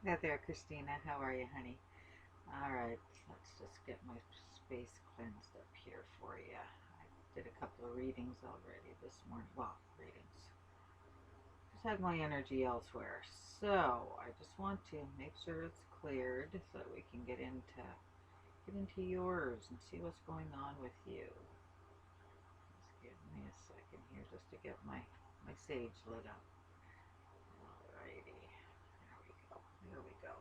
Hey there, Christina. How are you, honey? All right, let's just get my space cleansed up here for you. I did a couple of readings already this morning. Well, readings. Just had my energy elsewhere. So I just want to make sure it's cleared so that we can get into yours and see what's going on with you. Just give me a second here just to get my sage lit up. Alrighty. There we go. There we go.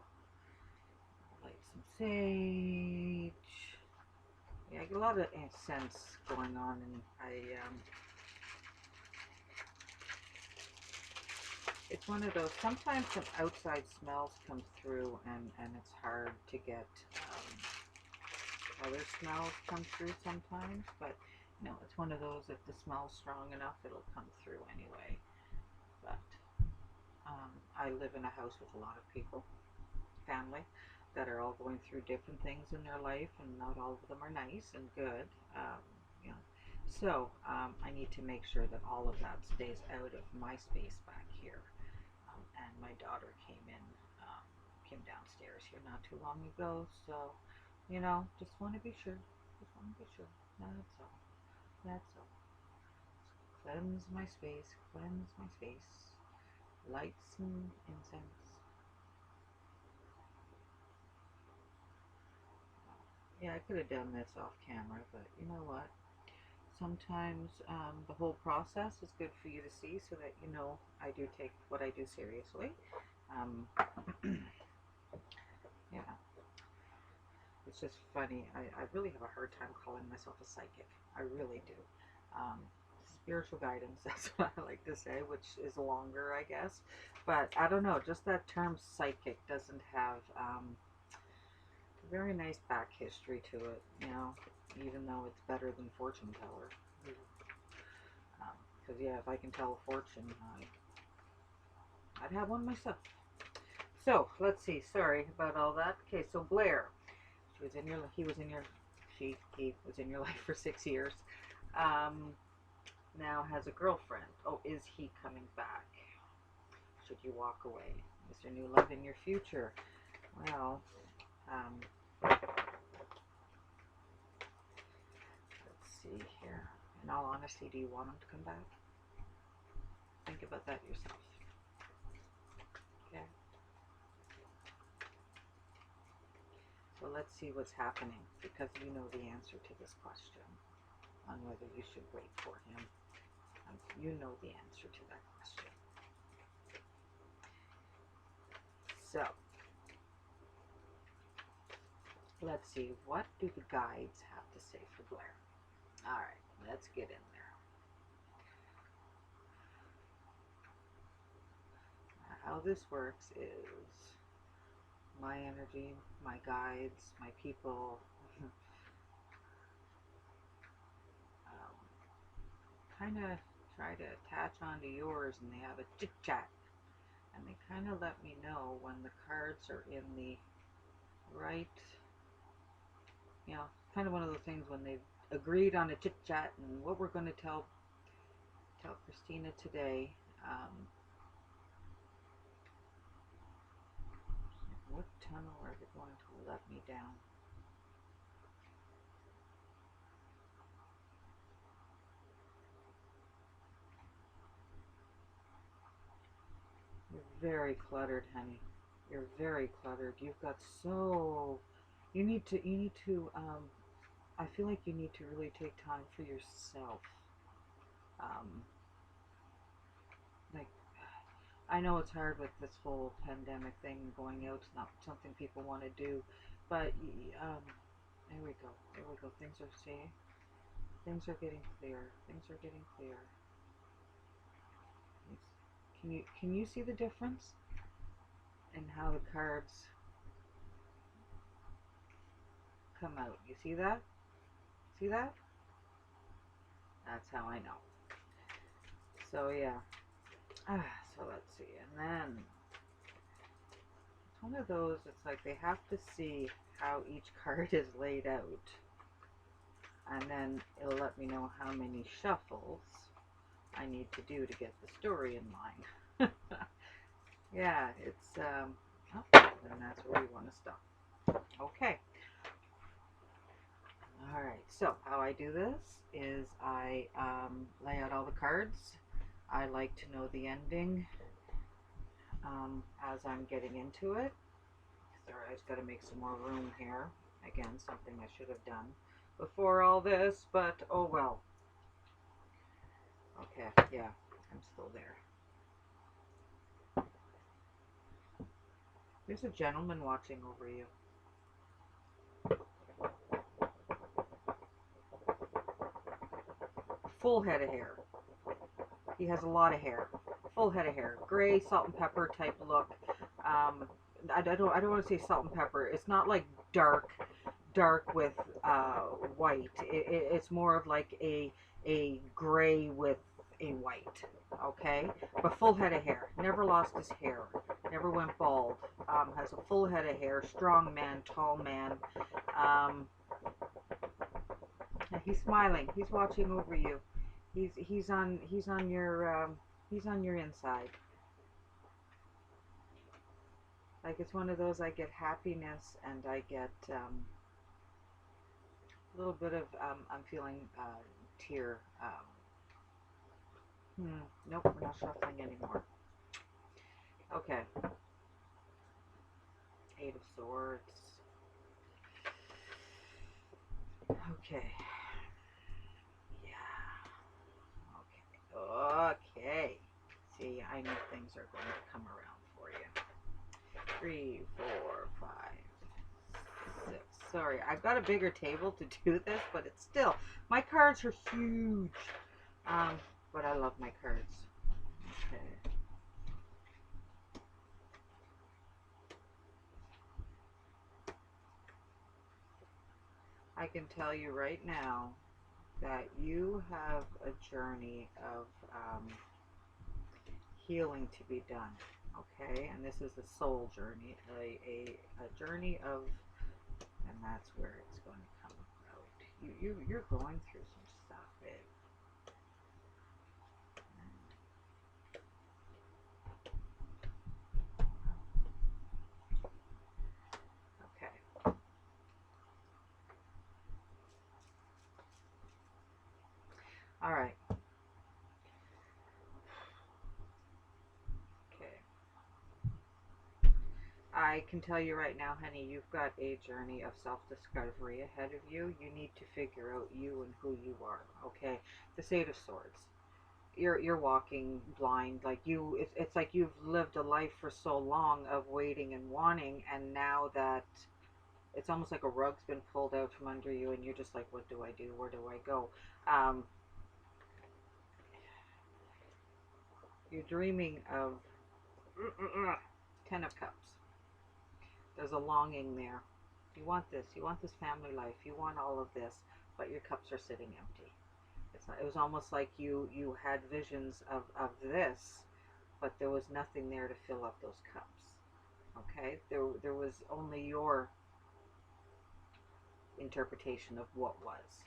Light some sage. Yeah, I get a lot of scents going on, and it's one of those. Sometimes some outside smells come through, and it's hard to get other smells come through sometimes. But it's one of those. If the smell's strong enough, it'll come through anyway. But I live in a house with a lot of people, family, that are all going through different things in their life, and not all of them are nice and good. Um, you know, so I need to make sure that all of that stays out of my space back here. And my daughter came downstairs here not too long ago, so just want to be sure. Just want to be sure. That's all. That's all. Cleanse my space. Cleanse my space. Light some incense. Yeah, I could have done this off camera, but you know what? Sometimes the whole process is good for you to see so that I do take what I do seriously. Um, yeah, it's just funny. I really have a hard time calling myself a psychic. I really do. Um, Spiritual guidance, that's what I like to say, which is longer, I guess. But I don't know, just that term psychic doesn't have a very nice back history to it, even though it's better than fortune teller. Because, yeah, if I can tell a fortune, I'd have one myself. So, let's see. Sorry about all that. Okay, so Blair. He was in your, he was in your life for 6 years. Um, Now has a girlfriend. Oh, is he coming back? Should you walk away? Is there new love in your future? Well, let's see here. In all honesty, do you want him to come back? Think about that yourself. Okay. So let's see what's happening, because you know the answer to this question on whether you should wait for him. You know the answer to that question. So let's see, what do the guides have to say for Blair? All right, let's get in there. How this works is my energy, my guides, my people um, kind of try to attach onto yours, and they have a chit chat, and they kind of let me know when the cards are in the right, kind of one of those things when they've agreed on a chit chat and what we're going to tell Christina today. Um, what tunnel are they going to let me down? You're very cluttered, honey. You're very cluttered. You've got so you need to I feel like you need to really take time for yourself. Um like I know it's hard with this whole pandemic thing, going out. It's not something people want to do, but there we go. There we go. Things are getting clear. Things are getting clear. Can you see the difference in how the cards come out? You see that? See that? That's how I know. So yeah. So let's see. And then it's one of those. It's like they have to see how each card is laid out, and then it'll let me know how many shuffles I need to do to get the story in line. Yeah, it's Oh, then that's where we want to stop. Okay. Alright, so how I do this is I lay out all the cards. I like to know the ending as I'm getting into it. Sorry, I just got to make some more room here. Again, something I should have done before all this, but oh well. Okay, yeah, I'm still there. There's a gentleman watching over you. Full head of hair. He has a lot of hair. Full head of hair. Gray, salt and pepper type look. I don't want to say salt and pepper. It's not like dark with white. It's more of like a gray with a white. Okay, but full head of hair. Never lost his hair. Never went bald. Has a full head of hair. Strong man, tall man. He's smiling. He's watching over you. He's on your inside. Like it's one of those, I get happiness and I get a little bit of I'm feeling tear. Nope, we're not shuffling anymore. Okay. Eight of Swords. Okay. Yeah. Okay. Okay. See, I knew things are going to come around for you. 3, 4, 5, 6. Sorry, I've got a bigger table to do this, but it's still, my cards are huge. But I love my cards. Okay. I can tell you right now that you have a journey of healing to be done. Okay, and this is a soul journey, a journey of, and that's where it's going to come out. You're going through some stuff, babe. Okay. All right. Okay. I can tell you right now, honey, you've got a journey of self-discovery ahead of you. You need to figure out you and who you are. Okay. The Eight of Swords. You're walking blind, like it's like you've lived a life for so long of waiting and wanting, and now that it's almost like a rug's been pulled out from under you and you're just like, what do I do, where do I go? You're dreaming of 10 of Cups. There's a longing there. You want this family life, you want all of this, but your cups are sitting empty. It was almost like you had visions of this, but there was nothing there to fill up those cups. Okay, there was only your interpretation of what was.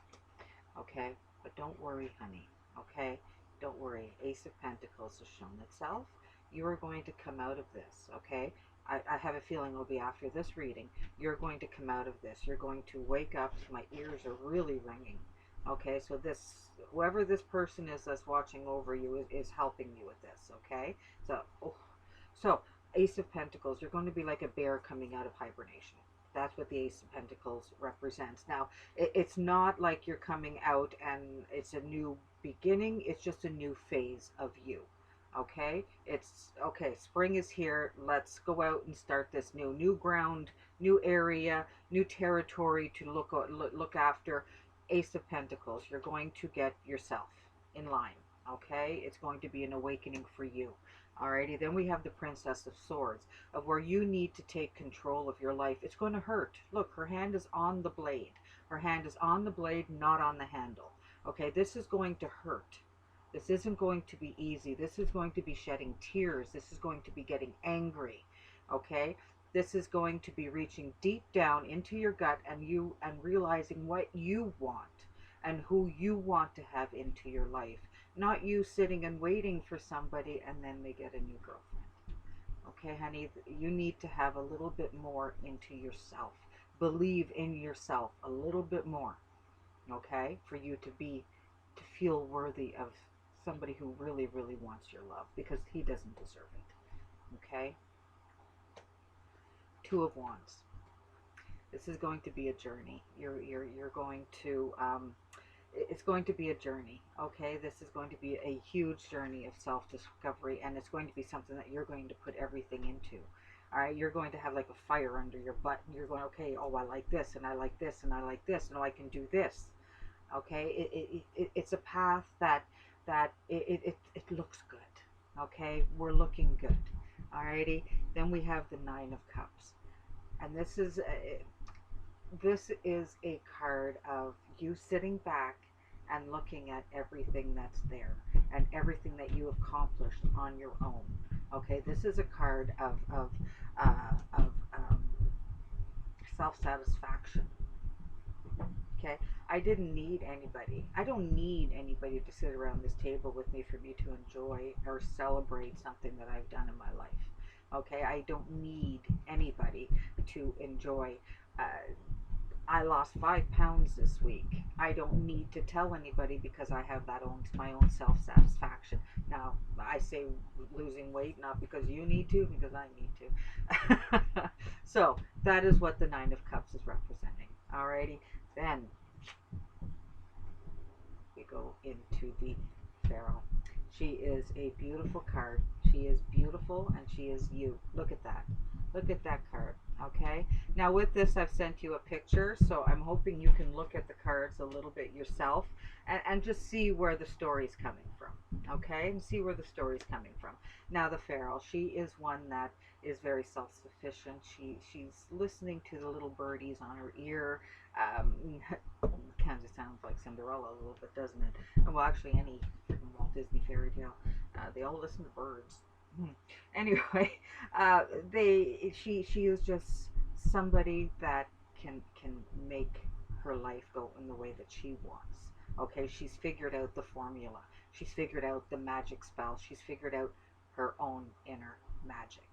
Okay, but don't worry, honey. Okay, don't worry. Ace of Pentacles has shown itself. You are going to come out of this. Okay, I have a feeling it'll be after this reading. You're going to come out of this. You're going to wake up. My ears are really ringing. Okay, so this, whoever this person is that's watching over you is helping you with this. Okay, so Ace of Pentacles, you're going to be like a bear coming out of hibernation. That's what the Ace of Pentacles represents. Now, it's not like you're coming out and it's a new beginning. It's just a new phase of you. Okay, it's okay. Spring is here. Let's go out and start this new ground, new area, new territory to look after. Ace of Pentacles, you're going to get yourself in line. Okay, it's going to be an awakening for you. Alrighty, then we have the Princess of Swords, of where you need to take control of your life. It's going to hurt. Look, her hand is on the blade. Her hand is on the blade, not on the handle. Okay, this is going to hurt. This isn't going to be easy. This is going to be shedding tears. This is going to be getting angry. Okay, this is going to be reaching deep down into your gut and realizing what you want and who you want to have into your life. Not you sitting and waiting for somebody and then they get a new girlfriend. okay, honey, you need to have a little bit more into yourself. Believe in yourself a little bit more, okay, for you to feel worthy of somebody who really, really wants your love, because he doesn't deserve it, okay? Two of Wands. This is going to be a journey. You're going to it's going to be a journey, okay? This is going to be a huge journey of self-discovery, and it's going to be something that you're going to put everything into. All right, you're going to have like a fire under your butt, and you're going, okay, oh, I like this, and I like this, and I like this, and oh, I can do this. Okay, it's a path that it looks good. Okay, we're looking good. Alrighty, then we have the Nine of Cups, and this is a card of you sitting back and looking at everything that's there and everything that you accomplished on your own. Okay, this is a card of self-satisfaction. Okay, I didn't need anybody. I don't need anybody to sit around this table with me for me to enjoy or celebrate something that I've done in my life. Okay, I don't need anybody to enjoy. Uh, I lost 5 pounds this week. I don't need to tell anybody because I have my own self satisfaction. Now I say losing weight not because you need to, because I need to. So that is what the Nine of Cups is representing. Alrighty, then we go into the Pharaoh. She is a beautiful card. She is beautiful and she is you. Look at that. Look at that card. Okay. Now with this, I've sent you a picture, so I'm hoping you can look at the cards a little bit yourself and just see where the story's coming from. Okay, and see where the story's coming from. Now the Pharaoh, she is one that is very self-sufficient. She's listening to the little birdies on her ear. Kind of sounds like Cinderella a little bit, doesn't it? Well, actually, any Walt Disney fairy tale, they all listen to birds. Anyway, she is just somebody that can make her life go in the way that she wants. Okay, she's figured out the formula. She's figured out the magic spell. She's figured out her own inner magic.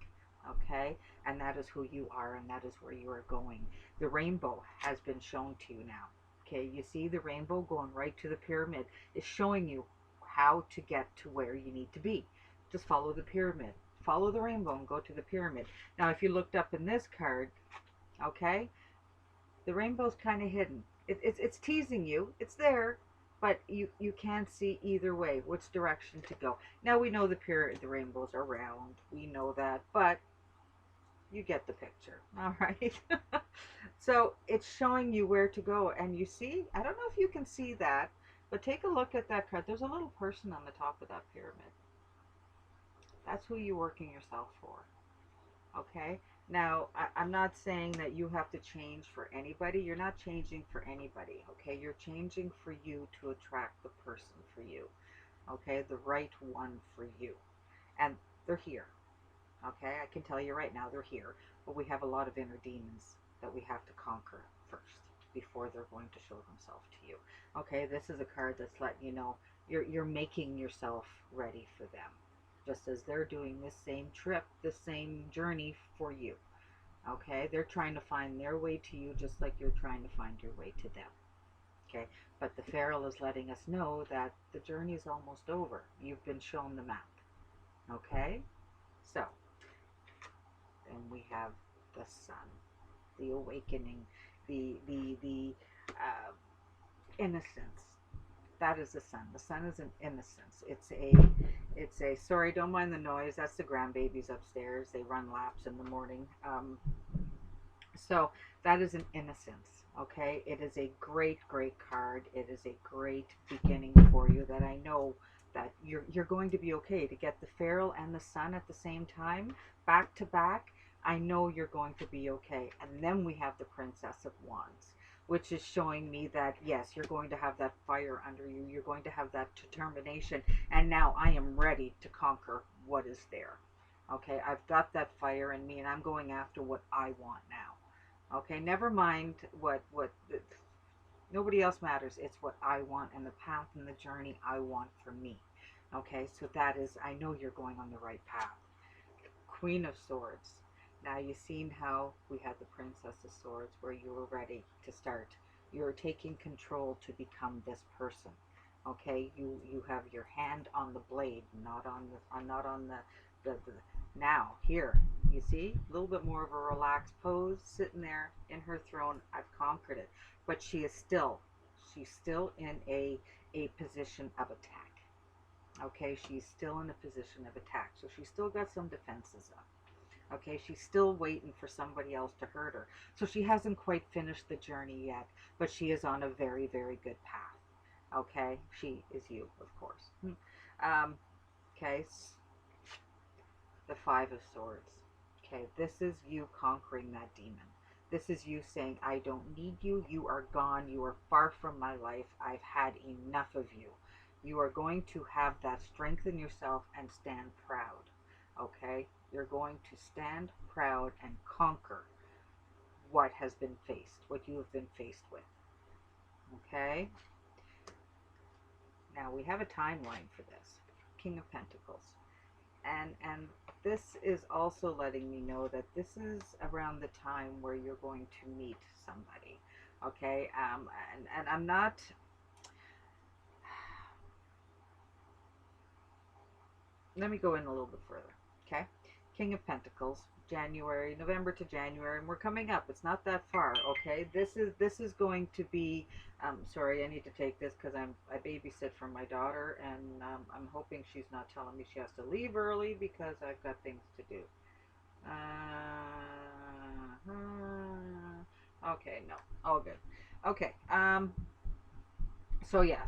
Okay, and that is who you are, and that is where you are going. The rainbow has been shown to you now. Okay, you see the rainbow going right to the pyramid is showing you how to get to where you need to be. Just follow the pyramid. Follow the rainbow and go to the pyramid. Now, if you looked up in this card, okay, the rainbow's kind of hidden. It's teasing you. It's there, but you can't see either way which direction to go. Now, we know the rainbows are round. We know that, but you get the picture. All right. So it's showing you where to go. And you see, I don't know if you can see that, but take a look at that card. There's a little person on the top of that pyramid. That's who you're working yourself for. Okay? Now, I'm not saying that you have to change for anybody. You're not changing for anybody. Okay? You're changing for you to attract the person for you. Okay? The right one for you. And they're here. Okay? I can tell you right now, they're here. But we have a lot of inner demons that we have to conquer first before they're going to show themselves to you. Okay? This is a card that's letting you know you're making yourself ready for them. Just as they're doing this same trip, this same journey for you. Okay? They're trying to find their way to you just like you're trying to find your way to them. Okay? But the Pharaoh is letting us know that the journey is almost over. You've been shown the map. Okay? So, then we have the sun, the awakening, the innocence. That is the sun. The sun is an innocence. It's a sorry, don't mind the noise. That's the grandbabies upstairs. They run laps in the morning. So that is an innocence. Okay, it is a great card. It is a great beginning for you. That I know that you're going to be okay. To get the Pharaoh and the sun at the same time, back to back, I know you're going to be okay. And then we have the Princess of Wands, which is showing me that, yes, you're going to have that fire under you. You're going to have that determination. And now I am ready to conquer what is there. Okay, I've got that fire in me, and I'm going after what I want now. Okay, never mind nobody else matters. It's what I want and the path and the journey I want for me. Okay, so that is, I know you're going on the right path. Queen of Swords. Now you've seen how we had the Princess of Swords where you were ready to start. You're taking control to become this person. Okay, you have your hand on the blade, not on the now here. You see, a little bit more of a relaxed pose, sitting there in her throne. I've conquered it, but she's still in a position of attack. Okay, she's still in a position of attack, so she's still got some defenses up. Okay, she's still waiting for somebody else to hurt her. So she hasn't quite finished the journey yet, but she is on a very, very good path. Okay, she is you, of course. Okay, the Five of Swords. Okay, this is you conquering that demon. This is you saying, I don't need you. You are gone. You are far from my life. I've had enough of you. You are going to have that strength in yourself and stand proud. Okay? You're going to stand proud and conquer what has been faced, what you have been faced with. Okay? Now we have a timeline for this. King of Pentacles. And this is also letting me know that this is around the time where you're going to meet somebody. Okay? And I'm not... Let me go in a little bit further. Okay? King of Pentacles, January, November to January, and we're coming up. It's not that far, okay? This is going to be, sorry, I need to take this because I babysit for my daughter, and I'm hoping she's not telling me she has to leave early because I've got things to do. Okay, no, all good. Okay, so yeah,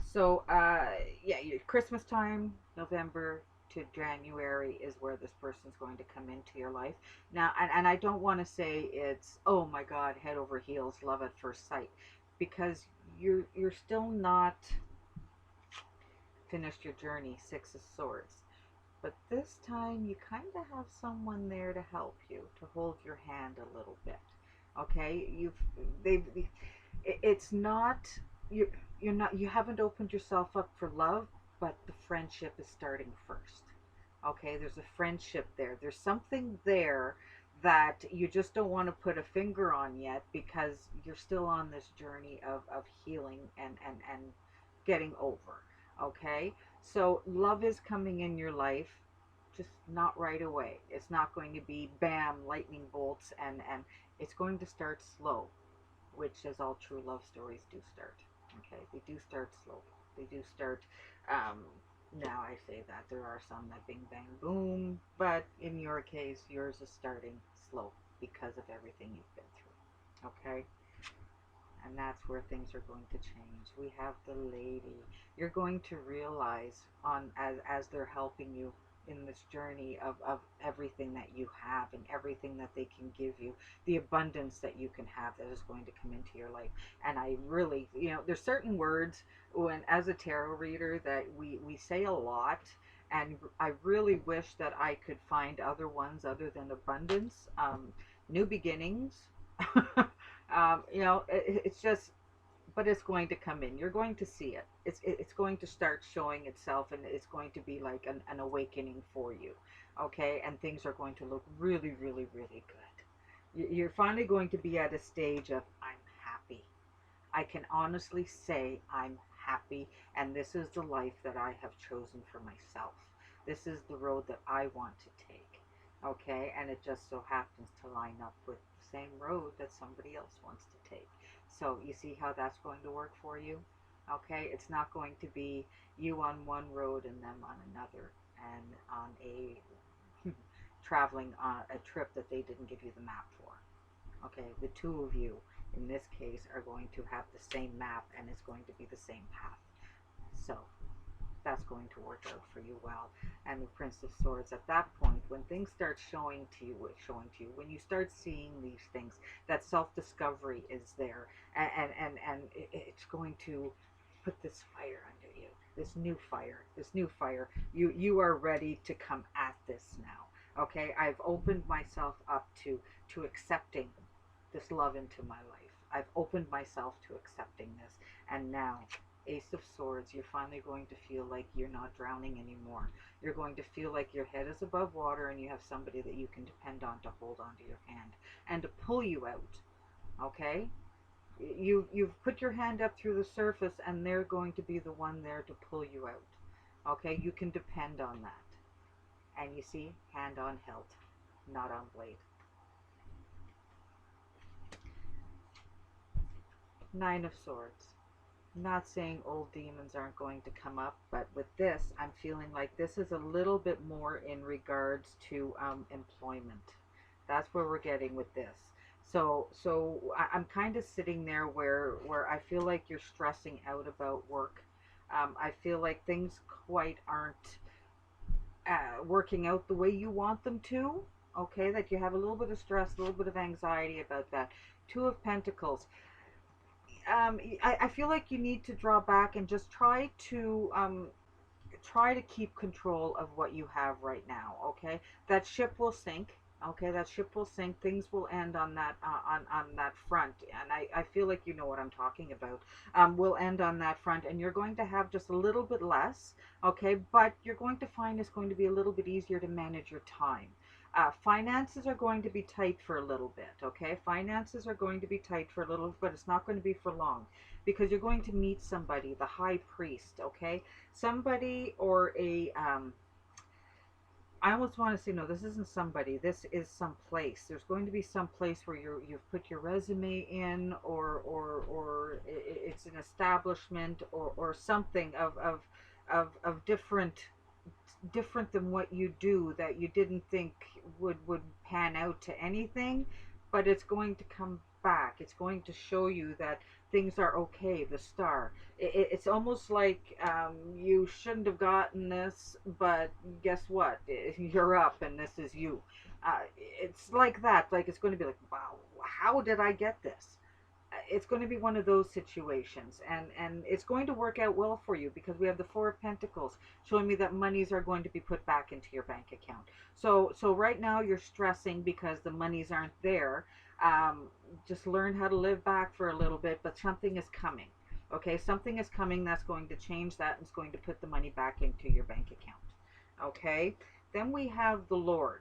yeah, Christmas time, November to January is where this person's going to come into your life. Now, and I don't want to say it's, oh my God, head over heels, love at first sight, because you're still not finished your journey, Six of Swords. But this time you kind of have someone there to help you, to hold your hand a little bit. Okay, it's not, you haven't opened yourself up for love, but the friendship is starting first. Okay, there's a friendship there. There's something there that you just don't want to put a finger on yet because you're still on this journey of healing and getting over. Okay, so love is coming in your life, just not right away. It's not going to be bam, lightning bolts, and it's going to start slow, which as all true love stories do start. Okay, they do start slow. They do start, now I say that there are some that bing bang boom, but in your case, yours is starting slow because of everything you've been through. Okay, and that's where things are going to change. We have the Lady. You're going to realize as they're helping you in this journey of everything that you have and everything that they can give you, the abundance that you can have that is going to come into your life. And I really, there's certain words when as a tarot reader that we say a lot, and I really wish that I could find other ones other than abundance, new beginnings. It's just, but it's going to come in. You're going to see it. It's going to start showing itself, and it's going to be like an awakening for you. Okay, and things are going to look really, really, really good. You're finally going to be at a stage of, I'm happy. I can honestly say I'm happy, and this is the life that I have chosen for myself. This is the road that I want to take. Okay, and it just so happens to line up with the same road that somebody else wants to take. So you see how that's going to work for you? Okay, it's not going to be you on one road and them on another, and on a traveling on a trip that they didn't give you the map for. Okay, the two of you in this case are going to have the same map, and it's going to be the same path. So that's going to work out for you well. And the Prince of Swords, at that point, when things start showing to you, when you start seeing these things, that self-discovery is there, and it's going to put this fire under you, this new fire. You are ready to come at this now. Okay, I've opened myself up to accepting this love into my life. I've opened myself to accepting this, and now Ace of Swords, you're finally going to feel like you're not drowning anymore. You're going to feel like your head is above water and you have somebody that you can depend on to hold onto your hand and to pull you out. Okay? You've put your hand up through the surface and they're going to be the one there to pull you out. Okay? You can depend on that. And you see, hand on hilt, not on blade. Nine of Swords. Not saying old demons aren't going to come up, but with this, I'm feeling like this is a little bit more in regards to employment. That's where we're getting with this. So I'm kind of sitting there where I feel like you're stressing out about work. I feel like things quite aren't working out the way you want them to. Okay, that you have a little bit of stress, a little bit of anxiety about that. Two of Pentacles. I feel like you need to draw back and just try to keep control of what you have right now. Okay, that ship will sink. Okay, that ship will sink. Things will end on that on that front, and I feel like you know what I'm talking about. Will end on that front, and you're going to have just a little bit less. Okay, but you're going to find it's going to be a little bit easier to manage your time. Finances are going to be tight for a little bit, okay? Finances are going to be tight for a little, but it's not going to be for long because you're going to meet somebody, the high priest, okay? Somebody or I almost want to say, no, this isn't somebody. This is some place. There's going to be some place where you've put your resume in, or it's an establishment, or something of different than what you do that you didn't think would pan out to anything, but it's going to come back. It's going to show you that things are okay. The star. It's almost like you shouldn't have gotten this, but guess what? You're up, and this is you. It's like that. Like it's going to be like, wow, how did I get this? It's going to be one of those situations, and it's going to work out well for you because we have the Four of Pentacles showing me that monies are going to be put back into your bank account. So right now you're stressing because the monies aren't there. Just learn how to live back for a little bit, but something is coming. Okay, something is coming that's going to change that and is going to put the money back into your bank account. Okay, then we have the Lord.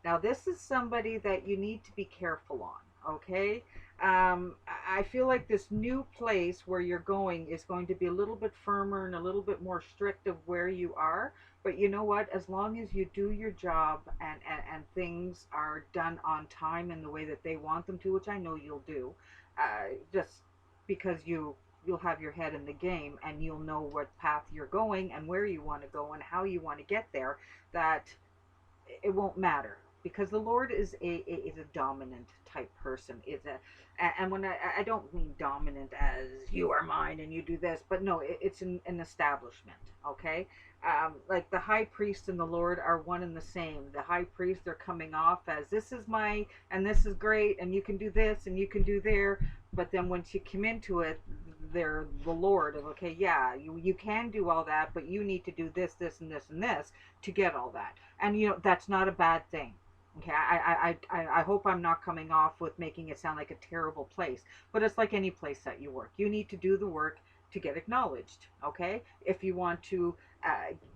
Now this is somebody that you need to be careful on. Okay, I feel like this new place where you're going is going to be a little bit firmer and a little bit more strict of where you are. But you know what? As long as you do your job and things are done on time in the way that they want them to, which I know you'll do, just because you'll have your head in the game and you'll know what path you're going and where you want to go and how you want to get there, that it won't matter because the Lord is a dominant type person. Is a and when I don't mean dominant as you are mine and you do this, but no, it's an establishment. Okay, like the high priest and the Lord are one and the same. The high priest, they're coming off as this is my and this is great and you can do this and you can do there, but then once you come into it, they're the Lord of okay, yeah, you can do all that, but you need to do this, this, and this, and this to get all that. And you know that's not a bad thing. Okay, I hope I'm not coming off with making it sound like a terrible place, but it's like any place that you work. You need to do the work to get acknowledged. Okay, if you want to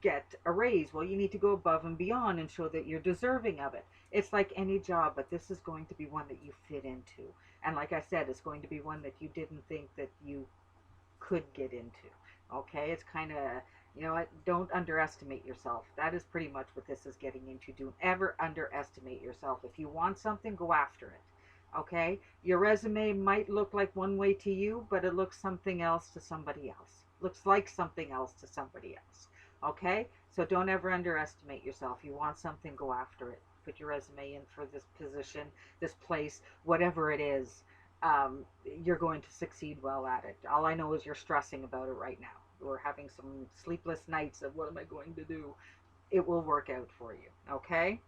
get a raise, well, you need to go above and beyond and show that you're deserving of it. It's like any job, but this is going to be one that you fit into. And like I said, it's going to be one that you didn't think that you could get into. Okay, it's kind of, you know what, don't underestimate yourself. That is pretty much what this is getting into. Don't ever underestimate yourself. If you want something, go after it. Okay, your resume might look like one way to you, but it looks something else to somebody else. Looks like something else to somebody else. Okay, so don't ever underestimate yourself. You want something, go after it. Put your resume in for this position, this place, whatever it is. You're going to succeed well at it. All I know is you're stressing about it right now. We're having some sleepless nights of what am I going to do? It will work out for you, okay?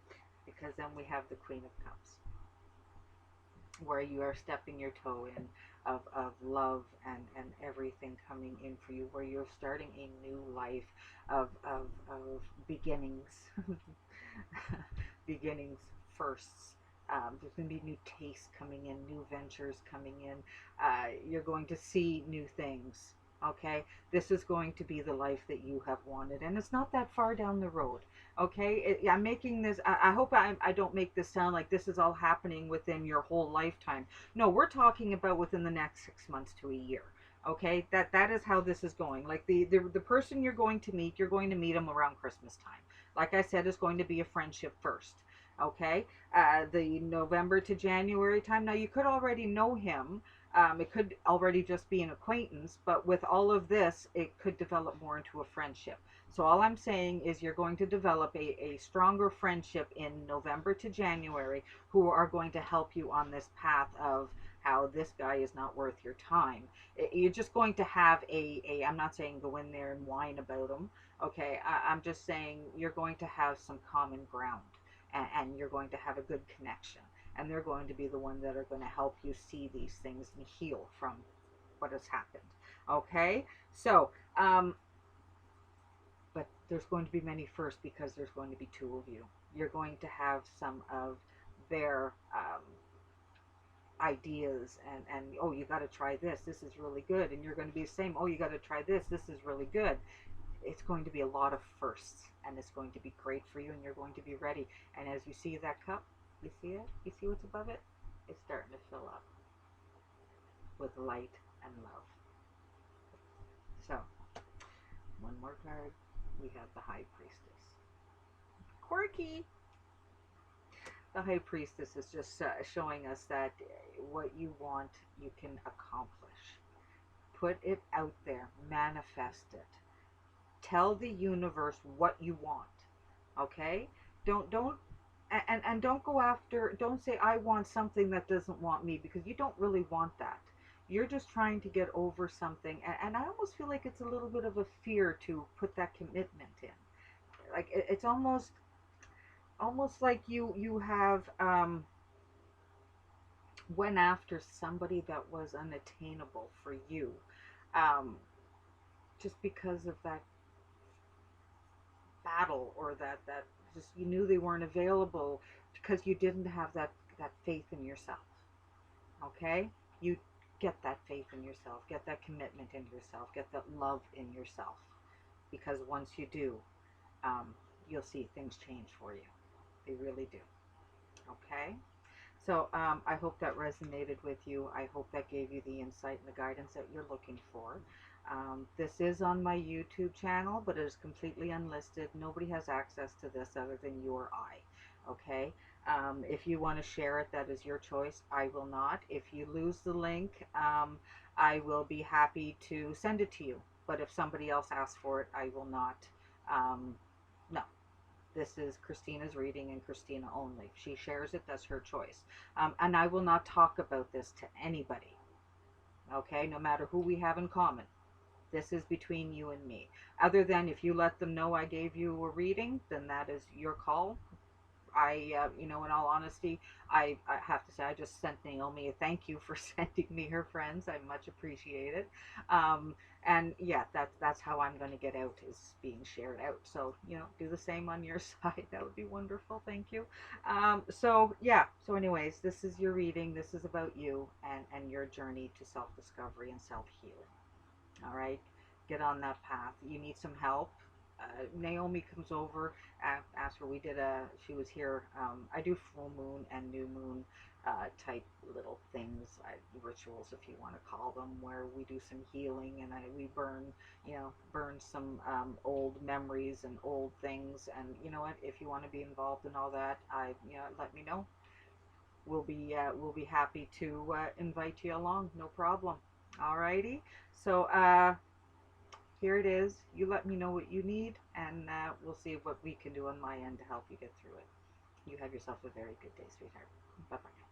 Because then we have the Queen of Cups, where you are stepping your toe in of love and everything coming in for you, where you're starting a new life of beginnings, beginnings, firsts. There's going to be new tastes coming in, new ventures coming in. You're going to see new things. Okay, this is going to be the life that you have wanted, and it's not that far down the road. Okay, I'm making this, I hope I don't make this sound like this is all happening within your whole lifetime. No, we're talking about within the next 6 months to a year. Okay, that is how this is going. Like the person you're going to meet, you're going to meet them around Christmas time. Like I said, it's going to be a friendship first. Okay, the November to January time. Now you could already know him. It could already just be an acquaintance, but with all of this, it could develop more into a friendship. So all I'm saying is you're going to develop a stronger friendship in November to January, who are going to help you on this path of how this guy is not worth your time. You're just going to have I'm not saying go in there and whine about him. Okay, I'm just saying you're going to have some common ground, and you're going to have a good connection, and they're going to be the ones that are going to help you see these things and heal from what has happened. Okay, so but there's going to be many first, because there's going to be two of you. You're going to have some of their ideas, and oh, you got to try this is really good, and you're going to be the same, oh, you got to try this is really good. It's going to be a lot of firsts, and it's going to be great for you, and you're going to be ready. And as you see that cup, you see it, you see what's above it, it's starting to fill up with light and love. So one more card, we have the High Priestess. Quirky. The High Priestess is just showing us that what you want, you can accomplish. Put it out there, manifest it. Tell the universe what you want. Okay? Don't and don't go after, don't say I want something that doesn't want me, because you don't really want that. You're just trying to get over something, and I almost feel like it's a little bit of a fear to put that commitment in. Like it's almost like you have went after somebody that was unattainable for you, um, just because of that battle, or that just you knew they weren't available, because you didn't have that faith in yourself. Okay, you get that faith in yourself, get that commitment in yourself, get that love in yourself, because once you do, um, you'll see things change for you. They really do. Okay, so I hope that resonated with you. I hope that gave you the insight and the guidance that you're looking for. This is on my YouTube channel, but it is completely unlisted. Nobody has access to this other than you or I. Okay? If you want to share it, that is your choice. I will not. If you lose the link, I will be happy to send it to you. But if somebody else asks for it, I will not. No. This is Christina's reading, and Christina only. If she shares it, that's her choice. And I will not talk about this to anybody. Okay? No matter who we have in common. This is between you and me. Other than if you let them know I gave you a reading, then that is your call. In all honesty, I have to say, I just sent Naomi a thank you for sending me her friends. I much appreciate it. And yeah, that's how I'm going to get out, is being shared out. So, do the same on your side. That would be wonderful. Thank you. So yeah, so anyways, this is your reading. This is about you and your journey to self-discovery and self-healing. All right, get on that path. You need some help. Naomi comes over after she was here. I do full moon and new moon type little things, rituals, if you want to call them, where we do some healing, and we burn some old memories and old things. And you know what? If you want to be involved in all that, let me know. We'll be happy to invite you along. No problem. Alrighty. So here it is. You let me know what you need, and we'll see what we can do on my end to help you get through it. You have yourself a very good day, sweetheart. Bye-bye.